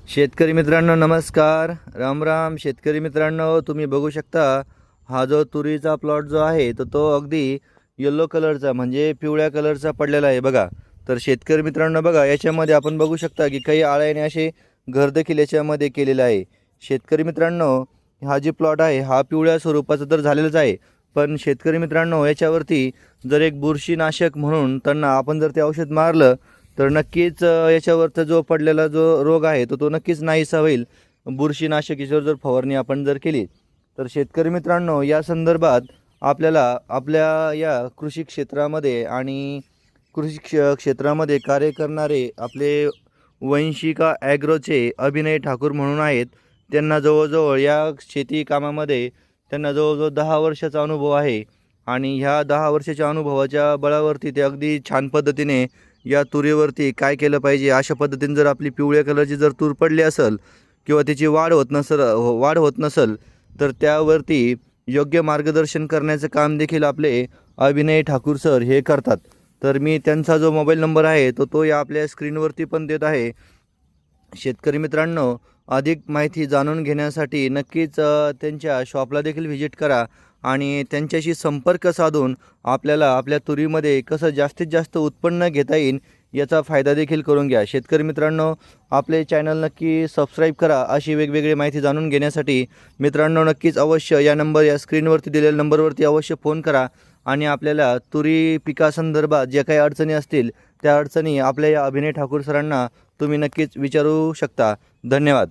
शेतकरी मित्रांनो नमस्कार, राम राम. शेतकरी मित्रांनो, तुम्ही बघू शकता हा जो तुरीचा प्लॉट जो आहे तो अगदी येलो कलरचा म्हणजे पिवळ्या कलरचा पडलेला आहे बघा. तर शेतकरी मित्रांनो बघा, याच्यामध्ये आपण बघू शकता की काही आळ्याने असे घर देखील याच्यामध्ये केलेलं आहे. शेतकरी मित्रांनो, हा जी प्लॉट आहे हा पिवळ्या स्वरूपाचा तर झालेलाच आहे, पण शेतकरी मित्रांनो याच्यावरती जर एक बुरशीनाशक म्हणून त्यांना आपण जर ते औषध मारलं तर नक्कीच याच्यावरचा जो पडलेला जो रोग आहे तो नक्कीच नाहीसा होईल. बुरशीनाशकीवर जर फवारणी आपण जर केली तर शेतकरी मित्रांनो, या संदर्भात आपल्याला आपल्या या कृषी क्षेत्रामध्ये आणि क्षेत्रामध्ये कार्य करणारे आपले वंशिका ॲग्रोचे अभिनय ठाकूर म्हणून आहेत. त्यांना जवळजवळ या शेती कामामध्ये त्यांना जवळजवळ 10 वर्षाचा अनुभव आहे आणि ह्या 10 वर्षाच्या अनुभवाच्या बळावरती ते अगदी छान पद्धतीने या तुरीवरती काय केलं पाहिजे, अशा पद्धतीने जर आपली पिवळ्या कलरची जर तूर पडली असेल किंवा त्याची वाढ होत नसेल तर त्यावरती योग्य मार्गदर्शन करण्याचं काम देखील आपले अभिनय ठाकूर सर हे करतात. तर मी त्यांचा जो मोबाईल नंबर आहे तो या आपल्या स्क्रीनवरती पण देत आहे. शेतकरी मित्रांनो, अधिक माहिती जाणून घेण्यासाठी नक्कीच त्यांच्या शॉपला देखील व्हिजिट करा आणि त्यांच्याशी संपर्क साधून आपल्याला आपल्या तुरीमध्ये कसं जास्तीत जास्त उत्पन्न घेता येईल याचा फायदा देखील करून घ्या. शेतकरी मित्रांनो, आपले चॅनल नक्की सबस्क्राईब करा. अशी वेगवेगळी माहिती जाणून घेण्यासाठी मित्रांनो नक्कीच अवश्य या स्क्रीनवरती दिलेल्या नंबरवरती अवश्य फोन करा आणि आपल्याला तुरी पिकासंदर्भात ज्या काही अडचणी असतील त्या अडचणी आपल्या या अभिनय ठाकूर सरांना तुम्ही नक्कीच विचारू शकता. धन्यवाद.